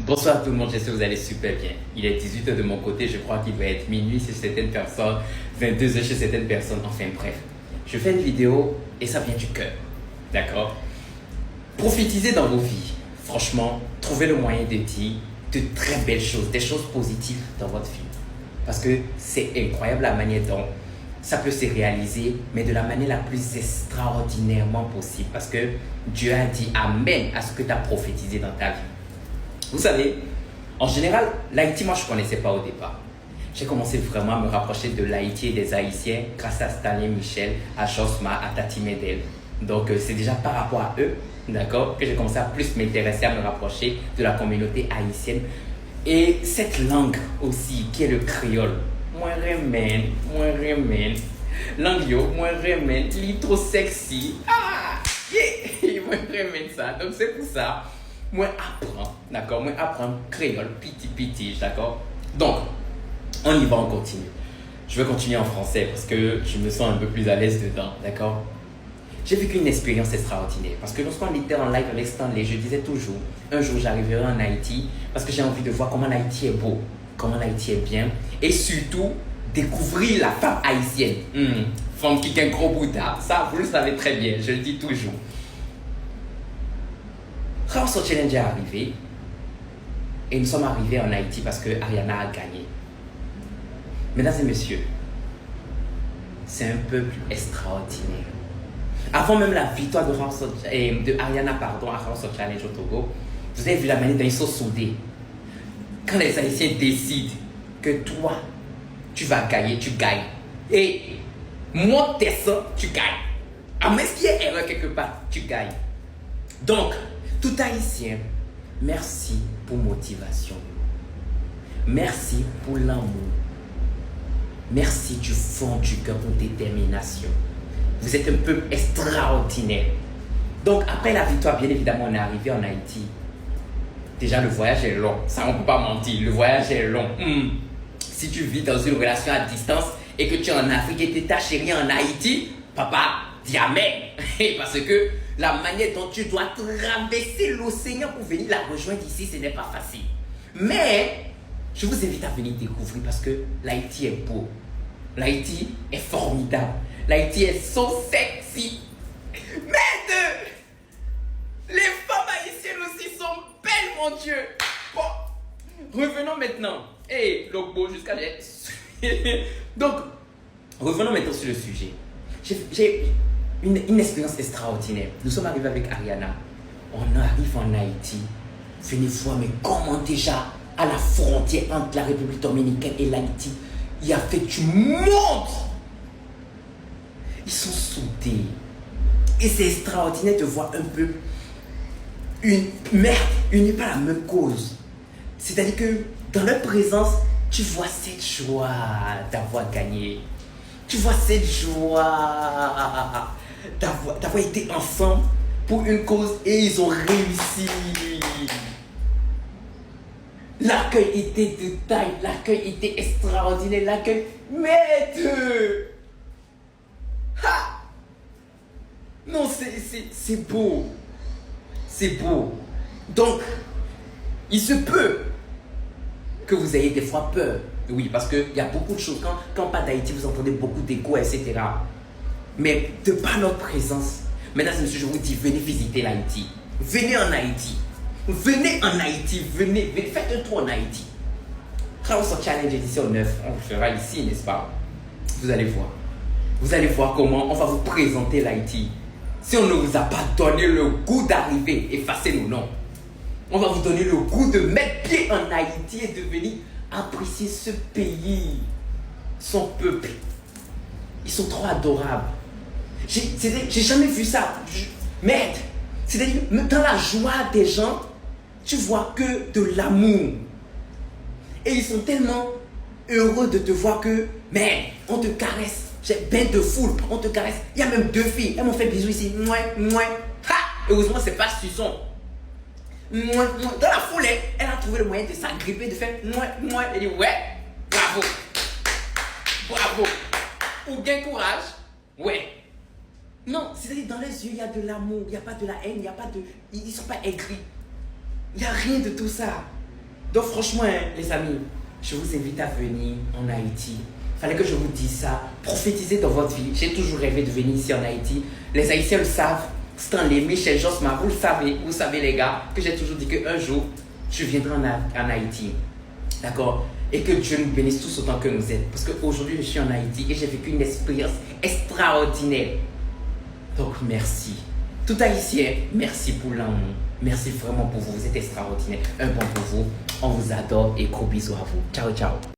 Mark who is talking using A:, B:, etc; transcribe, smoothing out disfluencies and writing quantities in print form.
A: Bonsoir tout le monde, j'espère que vous allez super bien. Il est 18h de mon côté, je crois qu'il va être minuit chez certaines personnes, 22h chez certaines personnes, enfin bref. Je fais une vidéo et ça vient du cœur, d'accord? Prophétisez dans vos vies. Franchement, trouvez le moyen de dire de très belles choses, des choses positives dans votre vie. Parce que c'est incroyable la manière dont ça peut se réaliser, mais de la manière la plus extraordinairement possible. Parce que Dieu a dit Amen à ce que tu as prophétisé dans ta vie. Vous savez, en général, l'Haïti, moi, je ne connaissais pas au départ. J'ai commencé vraiment à me rapprocher de l'Haïti et des Haïtiens grâce à Stanley Michel, à Josma, à Tati Medel. Donc, c'est déjà par rapport à eux, d'accord, que j'ai commencé à plus m'intéresser, à me rapprocher de la communauté haïtienne. Et cette langue aussi, qui est le créole, moi remène, langue yo, moi remène, li trop sexy, yeah, moi remène ça. Donc, c'est pour ça. Moi apprends, d'accord? Moi apprends créole, piti, d'accord? Donc, on y va, on continue. Je vais continuer en français parce que je me sens un peu plus à l'aise dedans, d'accord? J'ai vécu une expérience extraordinaire parce que lorsqu'on était en live avec Stanley, je disais toujours, un jour j'arriverai en Haïti parce que j'ai envie de voir comment l'Haïti est beau, comment l'Haïti est bien et surtout découvrir la femme haïtienne. Femme qui a un gros boutard, ça vous le savez très bien, je le dis toujours. House of Challenge est arrivé et nous sommes arrivés en Haïti parce que Ariana a gagné. Mesdames et messieurs, c'est un peuple extraordinaire. Avant même la victoire de Ariana à House of Challenge au Togo, vous avez vu la manière dont ils sont soudés. Quand les Haïtiens décident que toi, tu vas gagner, tu gagnes. Et moi, t'es ça, tu gagnes. À moins qu'il y ait erreur quelque part, tu gagnes. Donc, tout Haïtien, merci pour motivation. Merci pour l'amour. Merci du fond du cœur pour détermination. Vous êtes un peuple extraordinaire. Donc, après la victoire, bien évidemment, on est arrivé en Haïti. Déjà, le voyage est long. Ça, on ne peut pas mentir. Le voyage est long. Si tu vis dans une relation à distance et que tu es en Afrique et que ta chérie en Haïti, papa, dis amen. Parce que la manière dont tu dois traverser l'océan pour venir la rejoindre ici, ce n'est pas facile. Mais, je vous invite à venir découvrir parce que l'Haïti est beau. L'Haïti est formidable. L'Haïti est so sexy. Mais les femmes haïtiennes aussi sont belles, mon Dieu. Bon, revenons maintenant. Hey, Logbo, jusqu'à... Donc, revenons maintenant sur le sujet. J'ai une expérience extraordinaire. Nous sommes arrivés avec Ariana. On arrive en Haïti. Venez voir, mais comment déjà, à la frontière entre la République dominicaine et l'Haïti, il y a fait du monde. Ils sont soudés. Et c'est extraordinaire de voir un peu une merde unie par la même cause. C'est-à-dire que dans leur présence, tu vois cette joie d'avoir gagné. Tu vois cette joie d'avoir été ensemble pour une cause et ils ont réussi. L'accueil était de taille, l'accueil était extraordinaire, l'accueil... Maître! Ha! Non, c'est beau. C'est beau. Donc, il se peut que vous ayez des fois peur. Oui, parce qu'il y a beaucoup de choses. Quand on parle d'Haïti, vous entendez beaucoup d'écho, etc. Mais de par notre présence, mesdames et messieurs, je vous dis, venez visiter l'Haïti. Venez en Haïti. Venez en Haïti. Venez, faites un tour en Haïti. House of Challenge édition 9, on le fera ici, n'est-ce pas? Vous allez voir. Vous allez voir comment on va vous présenter l'Haïti. Si on ne vous a pas donné le goût d'arriver, effacez nos noms. On va vous donner le goût de mettre pied en Haïti et de venir apprécier ce pays, son peuple. Ils sont trop adorables. J'ai jamais vu ça. Merde. C'est-à-dire, dans la joie des gens, tu vois que de l'amour. Et ils sont tellement heureux de te voir que, merde, on te caresse. J'ai bain de foule, on te caresse. Il y a même 2 filles. Elles m'ont fait bisous ici. Mouais. Ha! Heureusement, c'est pas Suson. Dans la foule, elle a trouvé le moyen de s'agripper, de faire mouais. Elle dit ouais, bravo. Ou bien courage, ouais. Non, c'est-à-dire dans les yeux, il y a de l'amour, il n'y a pas de la haine, il n'y a pas de... Ils ne sont pas aigris. Il n'y a rien de tout ça. Donc franchement, hein, les amis, je vous invite à venir en Haïti. Fallait que je vous dise ça. Prophétisez dans votre vie. J'ai toujours rêvé de venir ici en Haïti. Les Haïtiens le savent. Stanley, Michel, Josma, vous le savez les gars, que j'ai toujours dit qu'un jour, je viendrai en Haïti. D'accord? Et que Dieu nous bénisse tous autant que nous êtes. Parce qu'aujourd'hui, je suis en Haïti et j'ai vécu une expérience extraordinaire. Donc, merci. Tout Haïtien, merci pour l'amour. Merci vraiment pour vous. Vous êtes extraordinaire. Un bon pour vous. On vous adore et gros bisous à vous. Ciao, ciao.